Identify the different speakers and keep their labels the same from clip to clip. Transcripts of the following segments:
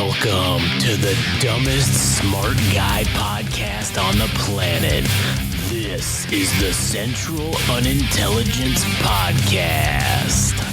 Speaker 1: Welcome to the dumbest smart guy podcast on the planet. This is the Central Unintelligence Podcast.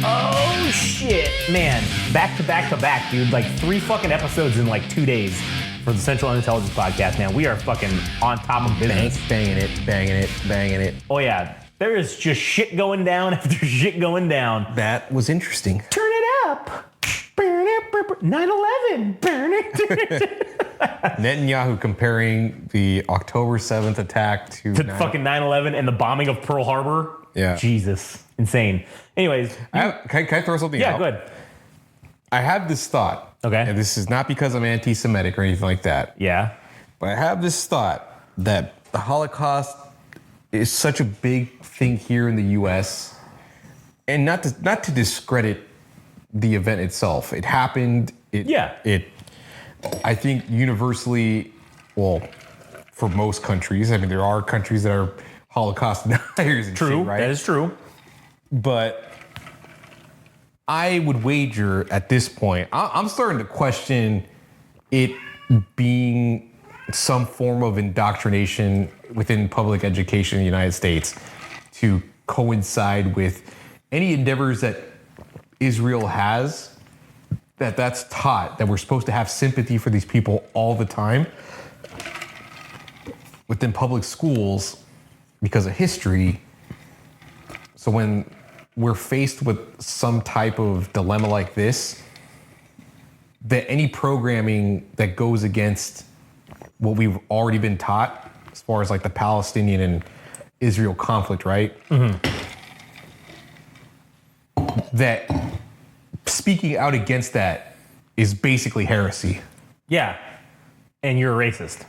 Speaker 2: Oh shit, man. Back to back, dude. Like 3 fucking episodes in like 2 days for the Central Intelligence Podcast, man. We are fucking on top of business.
Speaker 3: Banging it.
Speaker 2: Oh yeah, there is just shit going down after shit going down.
Speaker 3: That was interesting.
Speaker 2: Turn it up. 9/11.
Speaker 3: Netanyahu comparing the October 7th attack to
Speaker 2: fucking 9/11 and the bombing of Pearl Harbor.
Speaker 3: Yeah.
Speaker 2: Jesus. Insane. Anyways.
Speaker 3: Can I throw something out?
Speaker 2: Yeah, go ahead.
Speaker 3: I have this thought.
Speaker 2: Okay.
Speaker 3: And this is not because I'm anti-Semitic or anything like that.
Speaker 2: Yeah.
Speaker 3: But I have this thought that the Holocaust is such a big thing here in the U.S. and not to discredit the event itself. It happened. I think universally, well, for most countries, I mean, there are countries that are Holocaust deniers and
Speaker 2: True.
Speaker 3: shit, right?
Speaker 2: That is true.
Speaker 3: But I would wager at this point, I'm starting to question it being some form of indoctrination within public education in the United States to coincide with any endeavors that Israel has, that's taught, that we're supposed to have sympathy for these people all the time within public schools because of history. So when we're faced with some type of dilemma like this, that any programming that goes against what we've already been taught as far as like the Palestinian and Israel conflict, right? Mm-hmm. That speaking out against that is basically heresy.
Speaker 2: Yeah. And you're a racist.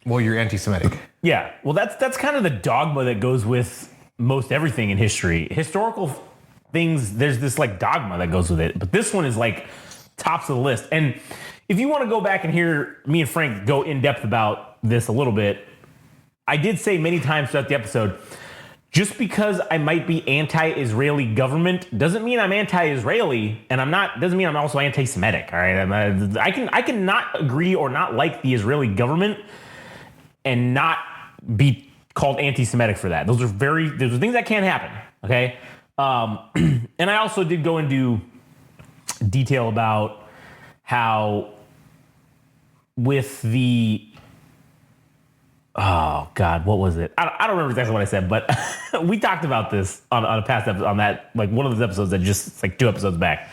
Speaker 3: Well, you're anti-Semitic.
Speaker 2: Yeah. Well, that's kind of the dogma that goes with most everything in history. Historical things, there's this like dogma that goes with it. But this one is like tops of the list. And if you want to go back and hear me and Frank go in depth about this a little bit, I did say many times throughout the episode, just because I might be anti-Israeli government doesn't mean I'm anti-Israeli, and doesn't mean I'm also anti-Semitic. All right, I can not agree or not like the Israeli government and not be called anti-Semitic for that. Those are things that can't happen. Okay, and I also did go into detail about how with the oh God, what was it? I don't remember exactly what I said, but we talked about this on a past episode, on that, like one of those episodes that just like 2 episodes back.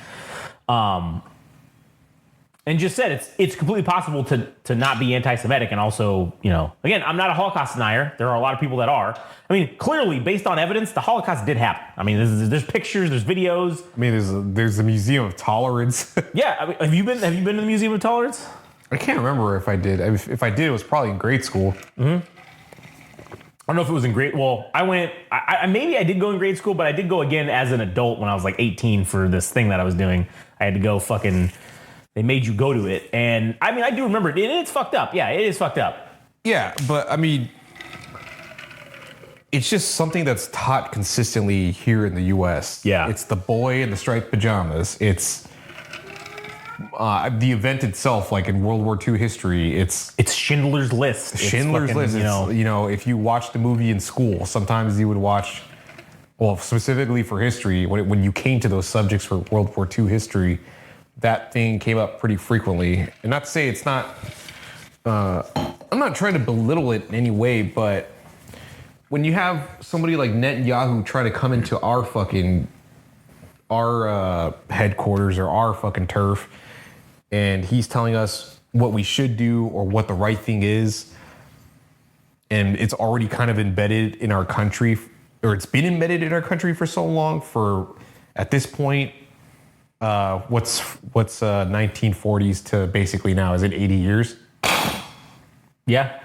Speaker 2: And just said it's completely possible to not be anti-Semitic, and also, you know, again, I'm not a Holocaust denier. There are a lot of people that are. I mean, clearly, based on evidence, the Holocaust did happen. I mean, there's pictures, there's videos.
Speaker 3: I mean, there's a Museum of Tolerance.
Speaker 2: Yeah, I mean, have you been to the Museum of Tolerance?
Speaker 3: I can't remember if I did. If I did, it was probably in grade school.
Speaker 2: Mm-hmm. I don't know if it was in grade. Well, maybe I did go in grade school, but I did go again as an adult when I was like 18 for this thing that I was doing. I had to go they made you go to it. And I mean, I do remember it. It's fucked up. Yeah, it is fucked up.
Speaker 3: Yeah, but I mean, it's just something that's taught consistently here in the U.S.
Speaker 2: Yeah.
Speaker 3: It's the boy in the striped pajamas. It's the event itself, like in World War II history, it's
Speaker 2: Schindler's List.
Speaker 3: Schindler's List. You know, if you watch the movie in school, sometimes you would watch, well, specifically for history, when you came to those subjects for World War II history, that thing came up pretty frequently. And not to say it's not, I'm not trying to belittle it in any way, but when you have somebody like Netanyahu try to come into our headquarters or our fucking turf, and he's telling us what we should do or what the right thing is, and it's already kind of embedded in our country, or it's been embedded in our country for so long, for at this point, what's 1940s to basically now? Is it 80 years?
Speaker 2: Yeah.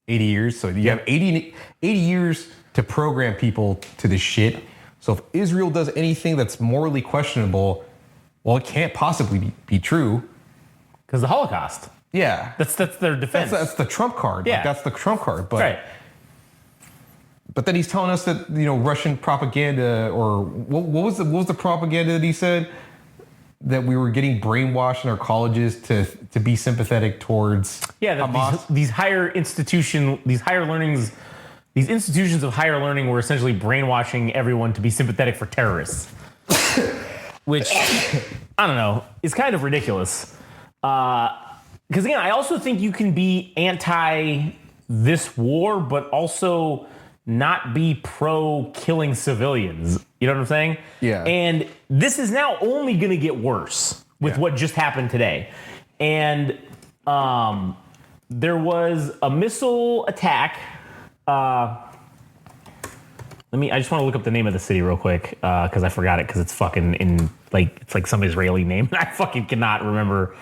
Speaker 3: 80 years. So you have 80 years to program people to this shit. So if Israel does anything that's morally questionable, well, it can't possibly be true.
Speaker 2: Because the Holocaust.
Speaker 3: Yeah.
Speaker 2: That's their defense.
Speaker 3: That's the trump card.
Speaker 2: Yeah.
Speaker 3: Like, that's the trump card. But
Speaker 2: right.
Speaker 3: But then he's telling us that, Russian propaganda, or what was the propaganda that he said? That we were getting brainwashed in our colleges to be sympathetic towards Hamas.
Speaker 2: These institutions of higher learning were essentially brainwashing everyone to be sympathetic for terrorists. Which, I don't know, is kind of ridiculous. Because again, I also think you can be anti this war, but also not be pro killing civilians. You know what I'm saying?
Speaker 3: Yeah.
Speaker 2: And this is now only going to get worse with what just happened today. And there was a missile attack. I just want to look up the name of the city real quick because I forgot it because it's fucking it's like some Israeli name. I fucking cannot remember.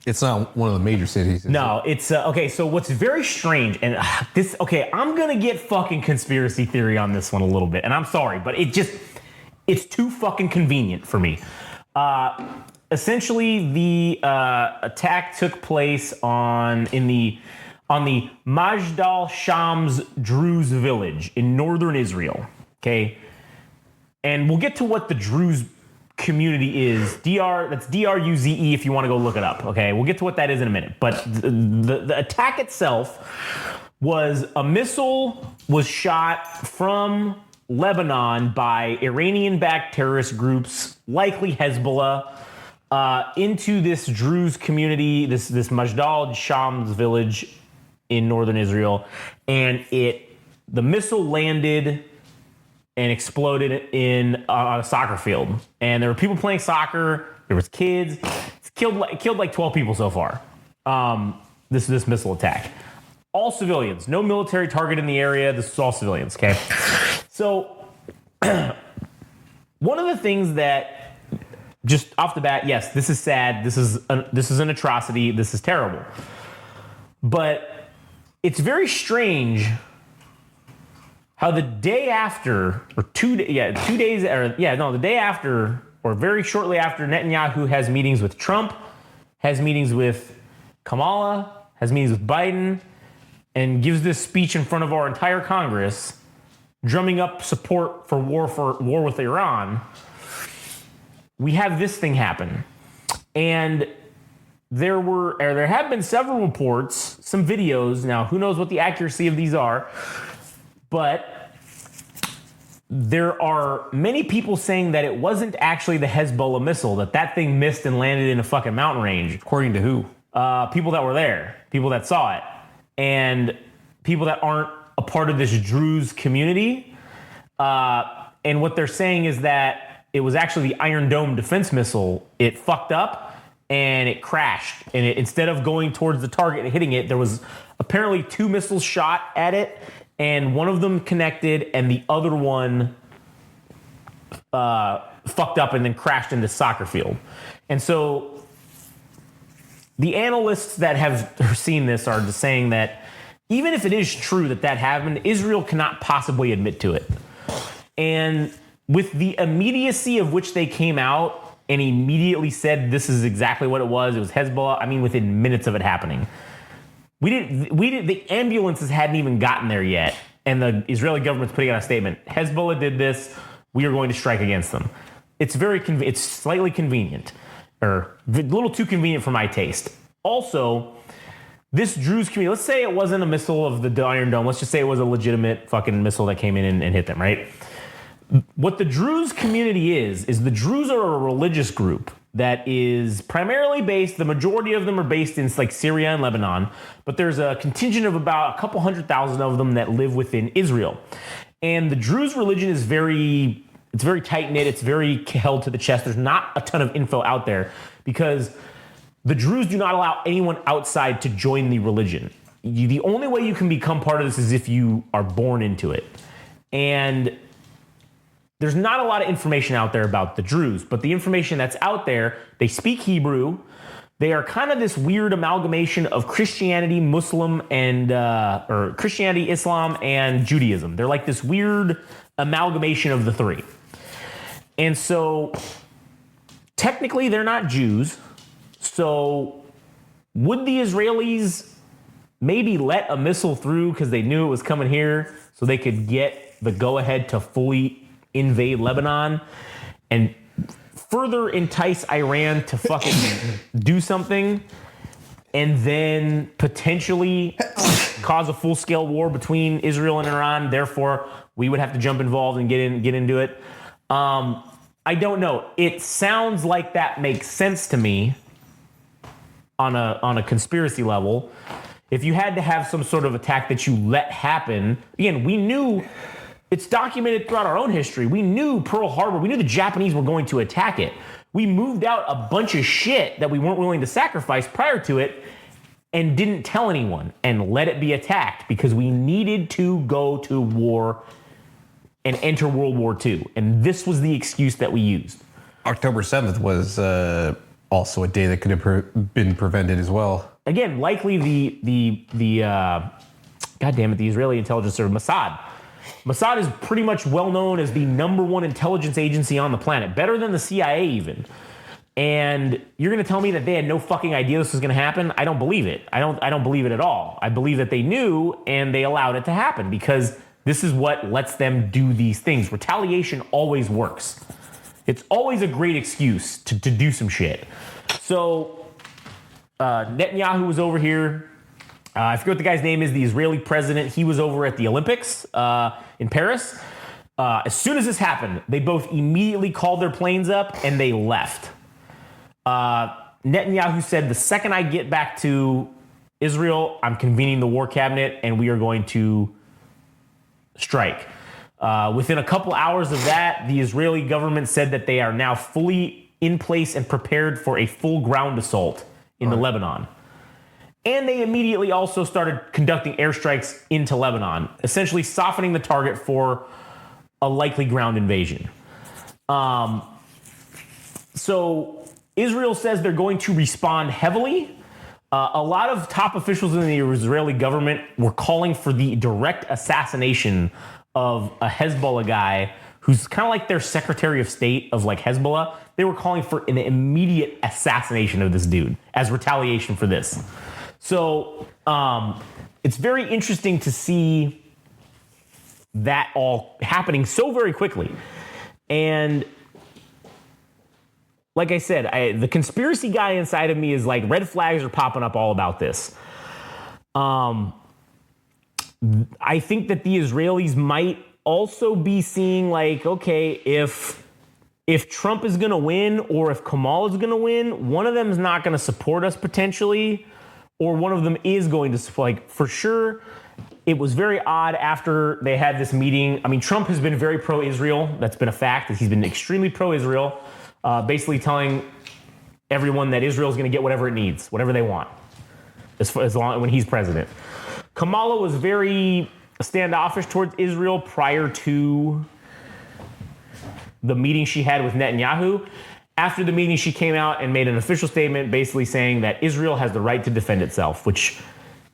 Speaker 3: It's not one of the major cities.
Speaker 2: No, it's okay. So what's very strange, and I'm gonna get fucking conspiracy theory on this one a little bit, and I'm sorry, but it's too fucking convenient for me. Essentially, the attack took place on the Majdal Shams Druze village in northern Israel. Okay, and we'll get to what the Druze community is. That's DRUZE if you want to go look it up. Okay, we'll get to what that is in a minute. But the attack itself was a missile was shot from Lebanon by Iranian-backed terrorist groups, likely Hezbollah, into this Druze community, this Majdal Shams village in northern Israel, and the missile landed and exploded on a soccer field. And there were people playing soccer. There was kids. It's killed like 12 people so far. This missile attack. All civilians. No military target in the area. This is all civilians, okay? So one of the things that, just off the bat, yes, this is sad. This is an atrocity. This is terrible. But it's very strange how the day after, or the day after, or very shortly after, Netanyahu has meetings with Trump, has meetings with Kamala, has meetings with Biden, and gives this speech in front of our entire Congress, drumming up support for war with Iran. We have this thing happen. And there have been several reports, some videos. Now, who knows what the accuracy of these are? But there are many people saying that it wasn't actually the Hezbollah missile, that thing missed and landed in a fucking mountain range.
Speaker 3: According to who?
Speaker 2: People that were there, people that saw it, and people that aren't a part of this Druze community. And what they're saying is that it was actually the Iron Dome defense missile. It fucked up and it crashed. And instead of going towards the target and hitting it, there was apparently 2 missiles shot at it. And one of them connected, and the other one fucked up and then crashed into the soccer field. And so the analysts that have seen this are just saying that even if it is true that happened, Israel cannot possibly admit to it. And with the immediacy of which they came out and immediately said this is exactly what it was Hezbollah, I mean, within minutes of it happening. The ambulances hadn't even gotten there yet, and the Israeli government's putting out a statement. Hezbollah did this. We are going to strike against them. It's it's slightly convenient, or a little too convenient for my taste. Also, this Druze community, let's say it wasn't a missile of the Iron Dome. Let's just say it was a legitimate fucking missile that came in and hit them, right? What the Druze community is the Druze are a religious group that is primarily based, the majority of them are based in like Syria and Lebanon, but there's a contingent of about a couple 100,000 of them that live within Israel. And the Druze religion is very tight-knit, it's very held to the chest. There's not a ton of info out there because the Druze do not allow anyone outside to join the religion. The only way you can become part of this is if you are born into it. And there's not a lot of information out there about the Druze, but the information that's out there, they speak Hebrew, They are kind of this weird amalgamation of Christianity, Muslim, and or Christianity, Islam, and Judaism. They're like this weird amalgamation of the three. And so technically they're not Jews. So would the Israelis maybe let a missile through because they knew it was coming here so they could get the go-ahead to fully invade Lebanon and further entice Iran to fucking do something and then potentially cause a full-scale war between Israel and Iran? Therefore, we would have to jump involved and get into it. I don't know. It sounds like that makes sense to me on a conspiracy level. If you had to have some sort of attack that you let happen, again, we knew, it's documented throughout our own history. We knew Pearl Harbor, we knew the Japanese were going to attack it. We moved out a bunch of shit that we weren't willing to sacrifice prior to it and didn't tell anyone and let it be attacked because we needed to go to war and enter World War II. And this was the excuse that we used.
Speaker 3: October 7th was also a day that could have been prevented as well.
Speaker 2: Again, likely the goddamn it, the Israeli intelligence service, Mossad. Mossad is pretty much well known as the #1 intelligence agency on the planet, better than the CIA even. And you're going to tell me that they had no fucking idea this was going to happen? I don't believe it. I don't believe it at all. I believe that they knew and they allowed it to happen because this is what lets them do these things. Retaliation always works. It's always a great excuse to do some shit. So Netanyahu was over here. I forget what the guy's name is, the Israeli president. He was over at the Olympics in Paris. As soon as this happened, they both immediately called their planes up and they left. Netanyahu said, the second I get back to Israel, I'm convening the war cabinet and we are going to strike. Within a couple hours of that, the Israeli government said that they are now fully in place and prepared for a full ground assault in the Lebanon. And they immediately also started conducting airstrikes into Lebanon, essentially softening the target for a likely ground invasion. So Israel says they're going to respond heavily. A lot of top officials in the Israeli government were calling for the direct assassination of a Hezbollah guy who's kind of like their Secretary of State of like Hezbollah. They were calling for an immediate assassination of this dude as retaliation for this. So it's very interesting to see that all happening so very quickly. And like I said, the conspiracy guy inside of me is like, red flags are popping up all about this. I think that the Israelis might also be seeing like, okay, if Trump is going to win or if Kamala is going to win, one of them is not going to support us potentially, or one of them is going to, like, for sure. It was very odd after they had this meeting. I mean, Trump has been very pro-Israel. That's been a fact. He's been extremely pro-Israel, basically telling everyone that Israel is going to get whatever it needs, whatever they want, as long when he's president. Kamala was very standoffish towards Israel prior to the meeting she had with Netanyahu. After the meeting, she came out and made an official statement basically saying that Israel has the right to defend itself, which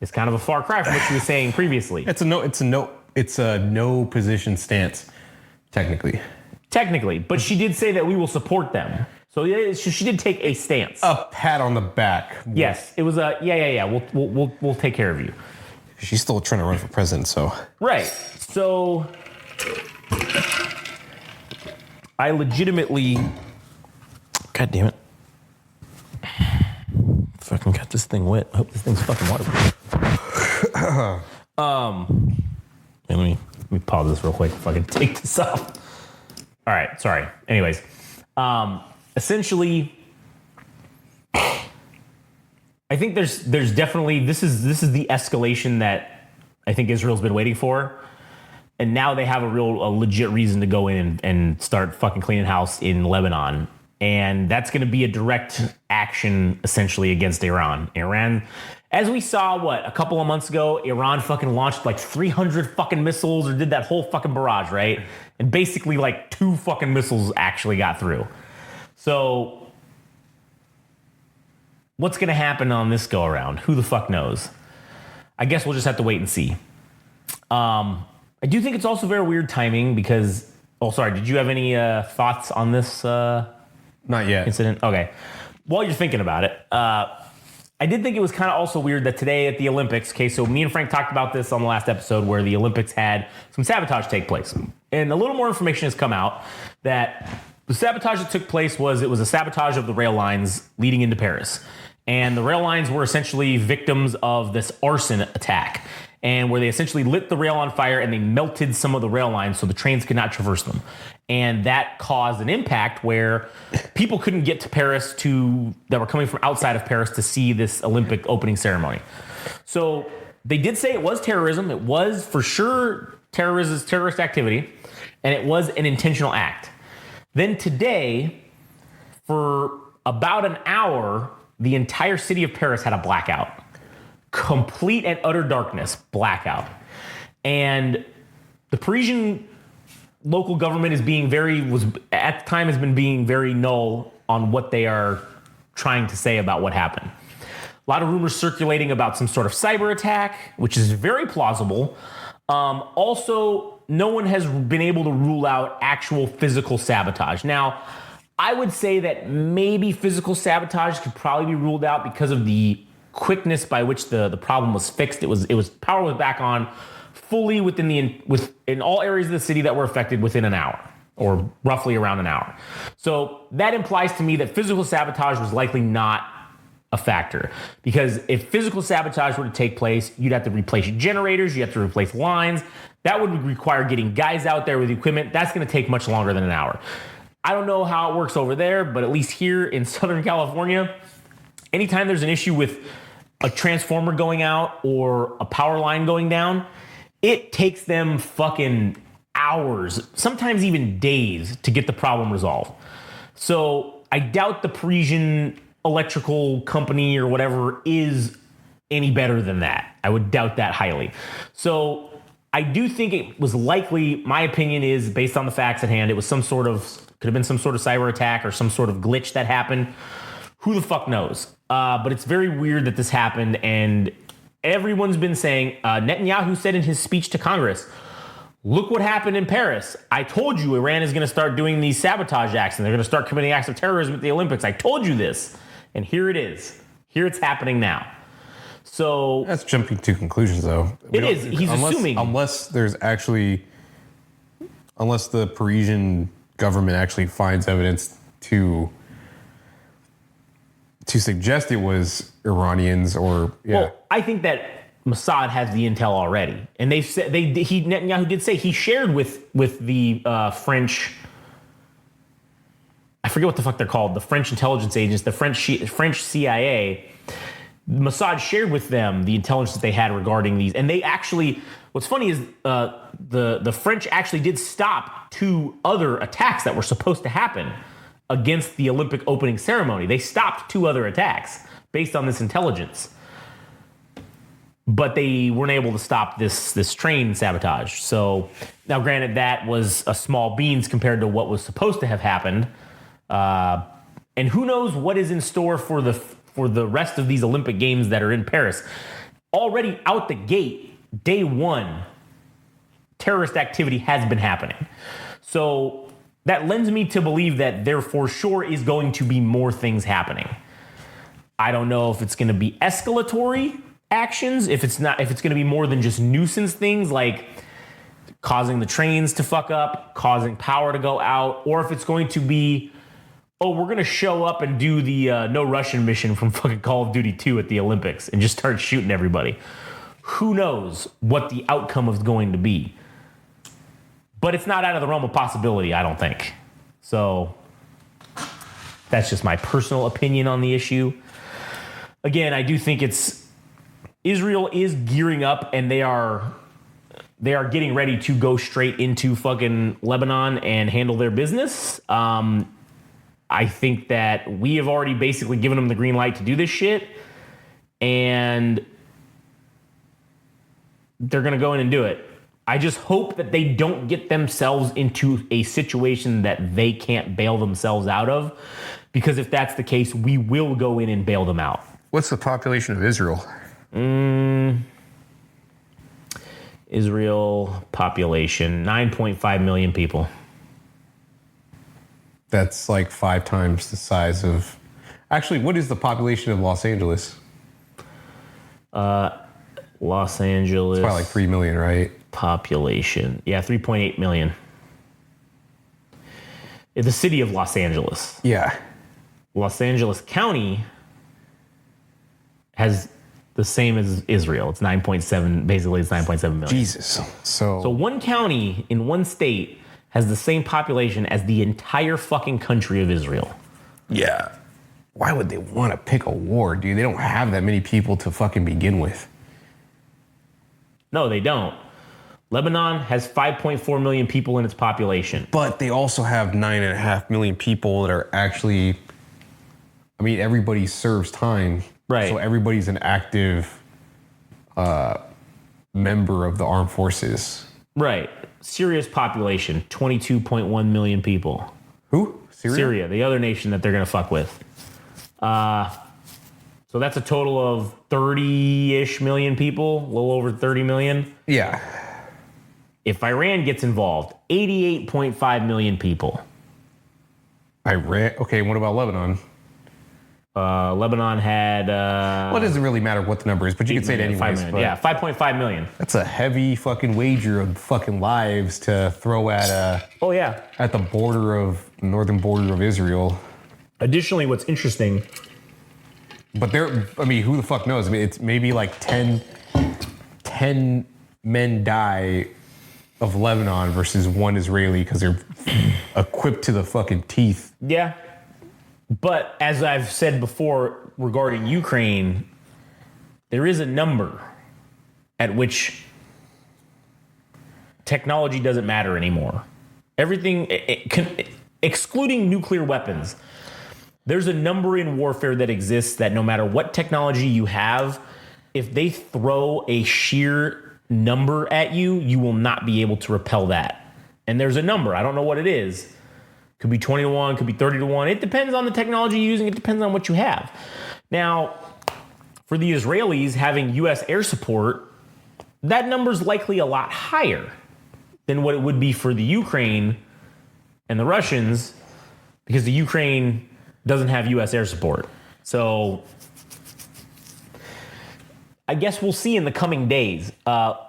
Speaker 2: is kind of a far cry from what she was saying previously.
Speaker 3: It's a no position stance, technically.
Speaker 2: Technically, but she did say that we will support them. So she did take a stance.
Speaker 3: A pat on the back.
Speaker 2: Yes, it was a yeah. We'll take care of you.
Speaker 3: She's still trying to run for president, so.
Speaker 2: Right. So I legitimately, God damn it, fucking got this thing wet. I hope this thing's fucking waterproof. Let me pause this real quick if I can take this off. All right, sorry. Anyways, essentially, I think there's definitely this is the escalation that I think Israel's been waiting for, and now they have a legit reason to go in and start fucking cleaning house in Lebanon, and that's going to be a direct action essentially against Iran. Iran, as we saw, a couple of months ago, Iran fucking launched like 300 fucking missiles or did that whole fucking barrage, right? And basically like 2 fucking missiles actually got through. So what's going to happen on this go around? Who the fuck knows? I guess we'll just have to wait and see. I do think it's also very weird timing because, did you have any thoughts on this
Speaker 3: Not yet.
Speaker 2: incident? Okay. While you're thinking about it, I did think it was kind of also weird that today at the Olympics, okay, so me and Frank talked about this on the last episode where the Olympics had some sabotage take place. And a little more information has come out that the sabotage that took place was a sabotage of the rail lines leading into Paris. And the rail lines were essentially victims of this arson attack, and where they essentially lit the rail on fire and they melted some of the rail lines so the trains could not traverse them. And that caused an impact where people couldn't get to Paris that were coming from outside of Paris to see this Olympic opening ceremony. So they did say it was terrorism. It was for sure terrorist activity, and it was an intentional act. Then today, for about an hour, the entire city of Paris had a blackout. Complete and utter darkness, blackout. And the Parisian local government has been being very null on what they are trying to say about what happened. A lot of rumors circulating about some sort of cyber attack, which is very plausible. Also, no one has been able to rule out actual physical sabotage. Now, I would say that maybe physical sabotage could probably be ruled out because of the quickness by which the problem was fixed. Power was back on fully in all areas of the city that were affected within an hour, or roughly around an hour. So that implies to me that physical sabotage was likely not a factor, because if physical sabotage were to take place, you'd have to replace generators, you have to replace lines. That would require getting guys out there with equipment. That's going to take much longer than an hour. I don't know how it works over there, but at least here in Southern California, anytime there's an issue with a transformer going out or a power line going down, it takes them fucking hours, sometimes even days, to get the problem resolved. So I doubt the Parisian electrical company or whatever is any better than that. I would doubt that highly. So I do think it was likely, my opinion is, based on the facts at hand, it was could have been some sort of cyber attack or some sort of glitch that happened. Who the fuck knows? But it's very weird that this happened, and everyone's been saying, Netanyahu said in his speech to Congress, look what happened in Paris. I told you Iran is going to start doing these sabotage acts, and they're going to start committing acts of terrorism at the Olympics. I told you this. And here it is. Here it's happening now. So
Speaker 3: That's jumping to conclusions, though.
Speaker 2: It is. He's assuming.
Speaker 3: Unless the Parisian government actually finds evidence to suggest it was Iranians or, yeah.
Speaker 2: Well, I think that Mossad has the intel already. And they said, Netanyahu did say he shared with the French, I forget what the fuck they're called, the French intelligence agents, the French CIA. Mossad shared with them the intelligence that they had regarding these. And they actually, what's funny is the French actually did stop 2 other attacks that were supposed to happen against the Olympic opening ceremony. They stopped 2 other attacks based on this intelligence. But they weren't able to stop this train sabotage. So now, granted, that was a small beans compared to what was supposed to have happened. And who knows what is in store for the rest of these Olympic Games that are in Paris. Already out the gate, day 1, terrorist activity has been happening. So that lends me to believe that there for sure is going to be more things happening. I don't know if it's going to be escalatory actions, if it's going to be more than just nuisance things like causing the trains to fuck up, causing power to go out, or if it's going to be, we're going to show up and do the No Russian mission from fucking Call of Duty 2 at the Olympics and just start shooting everybody. Who knows what the outcome is going to be? But it's not out of the realm of possibility, I don't think. So that's just my personal opinion on the issue. Again, I do think Israel is gearing up, and they are getting ready to go straight into fucking Lebanon and handle their business. I think that we have already basically given them the green light to do this shit, and they're going to go in and do it. I just hope that they don't get themselves into a situation that they can't bail themselves out of, because if that's the case, we will go in and bail them out.
Speaker 3: What's the population of Israel?
Speaker 2: Israel population, 9.5 million people.
Speaker 3: That's like 5 times the size of... Actually, what is the population of Los Angeles?
Speaker 2: Los Angeles.
Speaker 3: It's probably like 3 million, right?
Speaker 2: Population. Yeah, 3.8 million. The city of Los Angeles.
Speaker 3: Yeah.
Speaker 2: Los Angeles County has the same as Israel. It's 9.7, basically it's 9.7 million.
Speaker 3: Jesus.
Speaker 2: So one county in one state has the same population as the entire fucking country of Israel.
Speaker 3: Yeah. Why would they want to pick a war, dude? They don't have that many people to fucking begin with.
Speaker 2: No, they don't. Lebanon has 5.4 million people in its population.
Speaker 3: But they also have 9.5 million people that are actually... I mean, everybody serves time.
Speaker 2: Right.
Speaker 3: So everybody's an active member of the armed forces.
Speaker 2: Right. Syria's population, 22.1 million people.
Speaker 3: Who?
Speaker 2: Syria, the other nation that they're going to fuck with. So that's a total of 30-ish million people, a little over 30 million.
Speaker 3: Yeah.
Speaker 2: If Iran gets involved, 88.5 million people.
Speaker 3: Iran. Okay, what about Lebanon?
Speaker 2: Lebanon had...
Speaker 3: Well, it doesn't really matter what the number is, but you can say it anyways.
Speaker 2: Yeah, 5.5 million.
Speaker 3: That's a heavy fucking wager of fucking lives to throw at
Speaker 2: Oh, yeah.
Speaker 3: at the northern border of Israel.
Speaker 2: Additionally, what's interesting...
Speaker 3: But who the fuck knows? I mean, it's maybe like 10 men die of Lebanon versus 1 Israeli because they're equipped to the fucking teeth.
Speaker 2: Yeah. But as I've said before regarding Ukraine, there is a number at which technology doesn't matter anymore. Everything, excluding nuclear weapons, there's a number in warfare that exists that no matter what technology you have, if they throw a sheer number at you, you will not be able to repel that. And there's a number. I don't know what it is. Could be 20 to 1, could be 30 to 1. It depends on the technology you're using. It depends on what you have. Now, for the Israelis having U.S. air support, that number's likely a lot higher than what it would be for the Ukraine and the Russians, because the Ukraine doesn't have U.S. air support. So I guess we'll see in the coming days.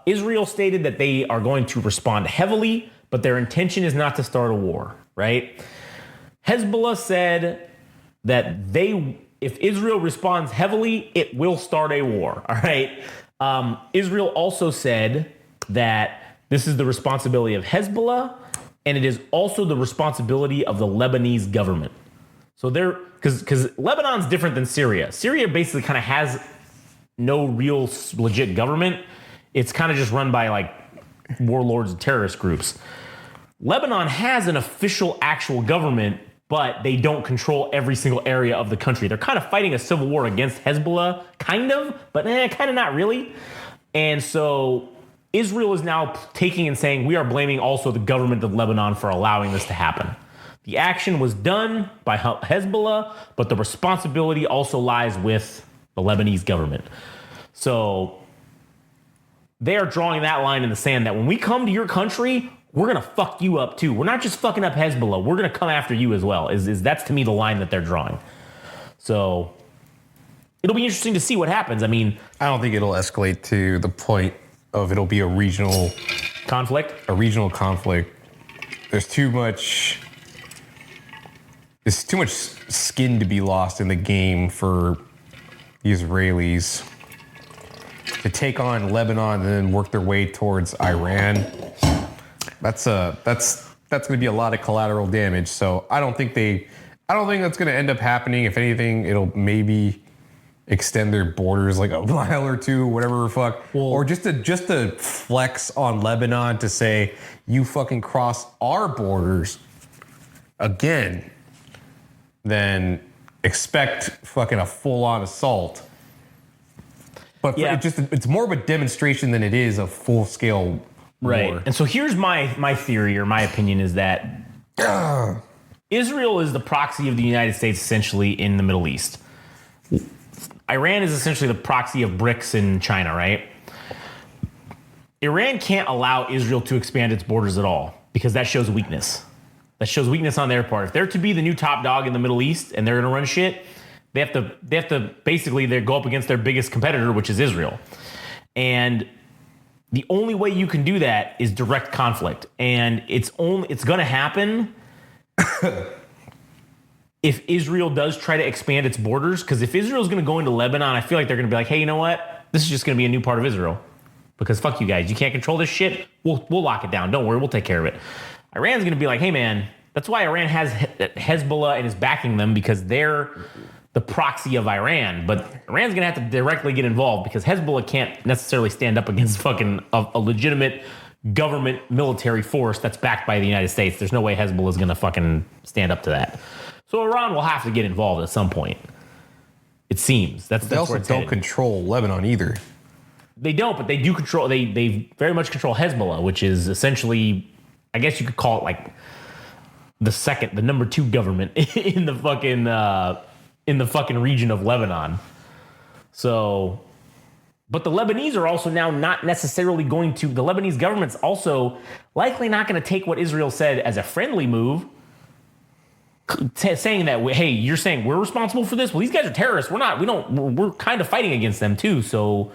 Speaker 2: Israel stated that they are going to respond heavily, but their intention is not to start a war, right? Hezbollah said that if Israel responds heavily, it will start a war, all right? Israel also said that this is the responsibility of Hezbollah, and it is also the responsibility of the Lebanese government. So because Lebanon's different than Syria. Syria basically kind of has no real legit government. It's kind of just run by like warlords and terrorist groups. Lebanon has an official, actual government, but they don't control every single area of the country. They're kind of fighting a civil war against Hezbollah, kind of, but kind of not really. And so Israel is now taking and saying, we are blaming also the government of Lebanon for allowing this to happen. The action was done by Hezbollah, but the responsibility also lies with the Lebanese government. So they are drawing that line in the sand that when we come to your country, we're going to fuck you up too. We're not just fucking up Hezbollah. We're going to come after you as well. That's to me the line that they're drawing. So it'll be interesting to see what happens. I mean,
Speaker 3: I don't think it'll escalate to the point of it'll be a regional
Speaker 2: conflict.
Speaker 3: There's too much skin to be lost in the game for the Israelis to take on Lebanon and then work their way towards Iran. That's going to be a lot of collateral damage. So I don't think that's going to end up happening. If anything, it'll maybe extend their borders like a mile or two, whatever the fuck. Or just to flex on Lebanon to say, you fucking cross our borders again, then expect fucking a full-on assault. But
Speaker 2: yeah.
Speaker 3: It's more of a demonstration than it is a full-scale
Speaker 2: right.
Speaker 3: war.
Speaker 2: And so here's my theory or my opinion is that Israel is the proxy of the United States essentially in the Middle East. Iran is essentially the proxy of BRICS in China, right? Iran can't allow Israel to expand its borders at all because that shows weakness. That shows weakness on their part. If they're to be the new top dog in the Middle East and they're going to run shit, they have to basically they go up against their biggest competitor, which is Israel. And the only way you can do that is direct conflict. And it's going to happen if Israel does try to expand its borders. Because if Israel's going to go into Lebanon, I feel like they're going to be like, hey, you know what? This is just going to be a new part of Israel. Because fuck you guys. You can't control this shit. We'll lock it down. Don't worry. We'll take care of it. Iran's going to be like, hey, man, that's why Iran has Hezbollah and is backing them because they're the proxy of Iran. But Iran's going to have to directly get involved because Hezbollah can't necessarily stand up against fucking a legitimate government military force that's backed by the United States. There's no way Hezbollah is going to fucking stand up to that. So Iran will have to get involved at some point. It seems. That's
Speaker 3: They also
Speaker 2: where it's
Speaker 3: don't
Speaker 2: headed.
Speaker 3: control Lebanon either.
Speaker 2: They don't, but they do control. They very much control Hezbollah, which is essentially, I guess you could call it like the number 2 government in the fucking region of Lebanon. So, but the Lebanese are also now not necessarily going to. The Lebanese government's also likely not going to take what Israel said as a friendly move, saying that hey, you're saying we're responsible for this. Well, these guys are terrorists. We're not. We're kind of fighting against them too. So.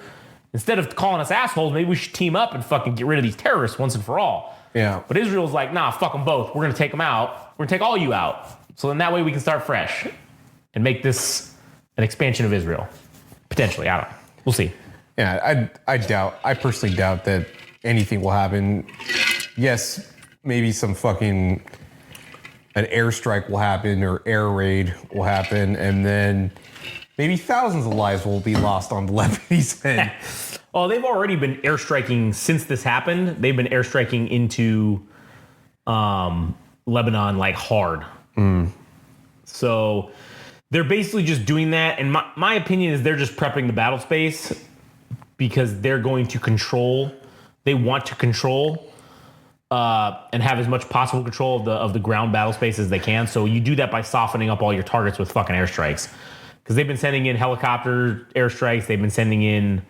Speaker 2: Instead of calling us assholes, maybe we should team up and fucking get rid of these terrorists once and for all.
Speaker 3: Yeah.
Speaker 2: But Israel's like, nah, fuck them both. We're going to take them out. We're going to take all you out. So then that way we can start fresh and make this an expansion of Israel. Potentially. I don't know. We'll see.
Speaker 3: Yeah, I personally doubt that anything will happen. Yes, maybe some fucking an airstrike will happen or air raid will happen, and then maybe thousands of lives will be lost on the Lebanese end.
Speaker 2: Oh, they've already been airstriking since this happened. They've been airstriking into Lebanon like hard. So they're basically just doing that. And my opinion is they're just prepping the battle space because they're going to control. They want to control and have as much possible control of the ground battle space as they can. So you do that by softening up all your targets with fucking airstrikes. Because they've been sending in helicopter airstrikes. They've been sending in,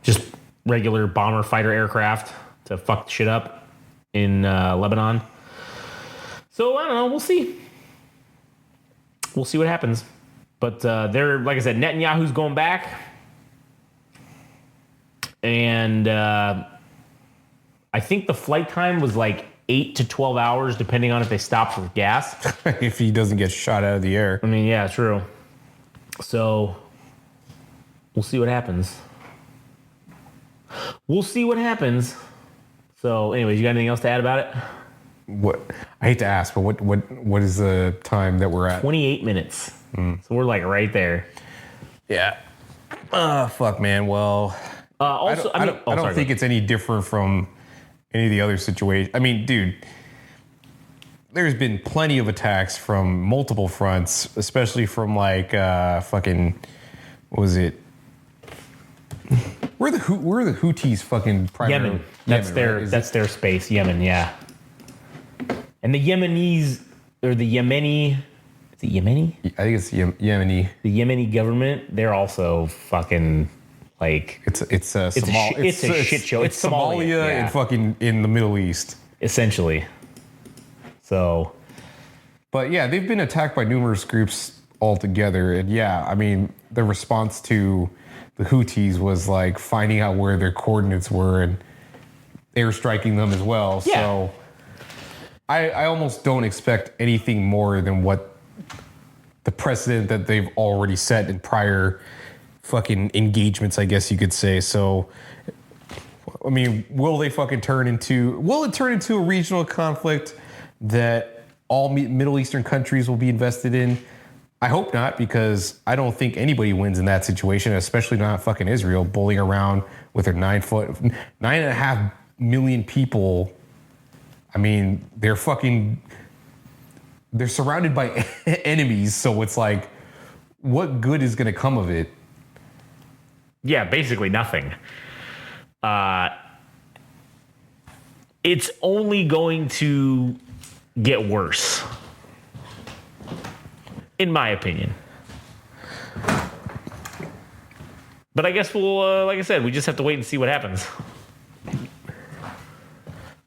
Speaker 2: just regular bomber fighter aircraft to fuck shit up in Lebanon. So, I don't know. We'll see. We'll see what happens. But they're, like I said, Netanyahu's going back. And I think the flight time was like 8 to 12 hours, depending on if they stop for gas.
Speaker 3: If he doesn't get shot out of the air.
Speaker 2: I mean, yeah, true. So, we'll see what happens. We'll see what happens. So, anyways, you got anything else to add about it?
Speaker 3: What I hate to ask, but what is the time that we're at?
Speaker 2: 28 minutes. So we're like right there.
Speaker 3: Yeah. Fuck, man. Well,
Speaker 2: Also,
Speaker 3: I don't think it's any different from any of the other situations. I mean, dude, there's been plenty of attacks from multiple fronts, especially from like fucking, what was it? Where are the Houthis fucking primary?
Speaker 2: Yemen. That's
Speaker 3: Yemen, right?
Speaker 2: that's their space. Yemen, yeah. And the Yemenis or the Yemeni, is it Yemeni?
Speaker 3: I think it's Yemeni.
Speaker 2: The Yemeni government, they're also fucking like
Speaker 3: It's
Speaker 2: a shit show. It's Somalia, yeah.
Speaker 3: and fucking in the Middle East.
Speaker 2: Essentially. So,
Speaker 3: But yeah, they've been attacked by numerous groups altogether. And yeah, I mean, the response to the Houthis was like finding out where their coordinates were and airstriking them as well.
Speaker 2: Yeah.
Speaker 3: So I almost don't expect anything more than what the precedent that they've already set in prior fucking engagements, I guess you could say. So, I mean, will it turn into a regional conflict that all Middle Eastern countries will be invested in? I hope not, because I don't think anybody wins in that situation, especially not fucking Israel bullying around with their 9.5 million people. I mean, they're surrounded by enemies, so it's like, what good is going to come of it?
Speaker 2: yeah, basically nothing. It's only going to get worse. In my opinion. But I guess we'll, like I said, we just have to wait and see what happens.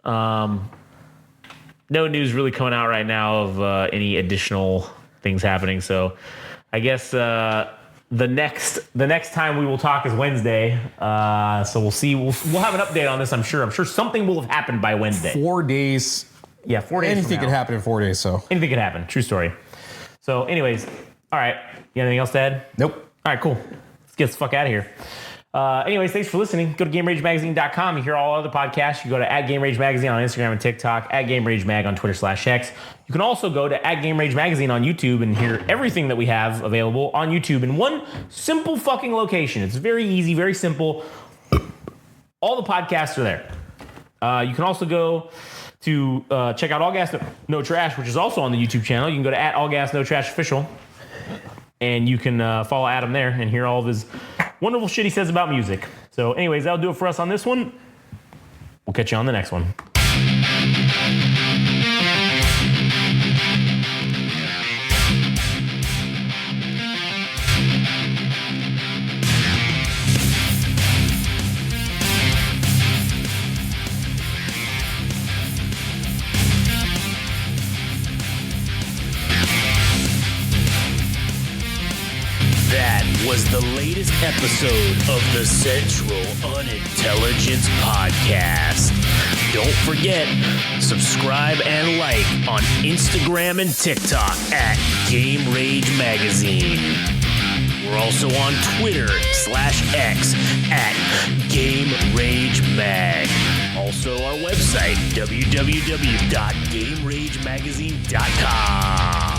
Speaker 2: No news really coming out right now of any additional things happening. So I guess the next time we will talk is Wednesday. So we'll see. We'll have an update on this. I'm sure something will have happened by Wednesday.
Speaker 3: 4 days.
Speaker 2: Yeah, 4 days.
Speaker 3: Anything could happen in 4 days. So
Speaker 2: anything could happen. True story. So, anyways, all right. You got anything else to add?
Speaker 3: nope.
Speaker 2: All right, cool. Let's get the fuck out of here. Anyways, thanks for listening. Go to GameRageMagazine.com. You hear all other podcasts. You go to @GameRageMagazine on Instagram and TikTok, @GameRageMag on Twitter/X. You can also go to @GameRageMagazine on YouTube and hear everything that we have available on YouTube in one simple fucking location. It's very easy, very simple. All the podcasts are there. You can also go to check out All Gas No Trash, which is also on the YouTube channel. You can go to @AllGasNoTrashOfficial. And you can follow Adam there and hear all of his wonderful shit he says about music. So anyways, that'll do it for us on this one. We'll catch you on the next one.
Speaker 1: That was the latest episode of the Central Unintelligence Podcast. Don't forget, subscribe and like on Instagram and TikTok @Game Rage Magazine. We're also on Twitter/X @Game Rage Mag. Also our website, www.GameRageMagazine.com.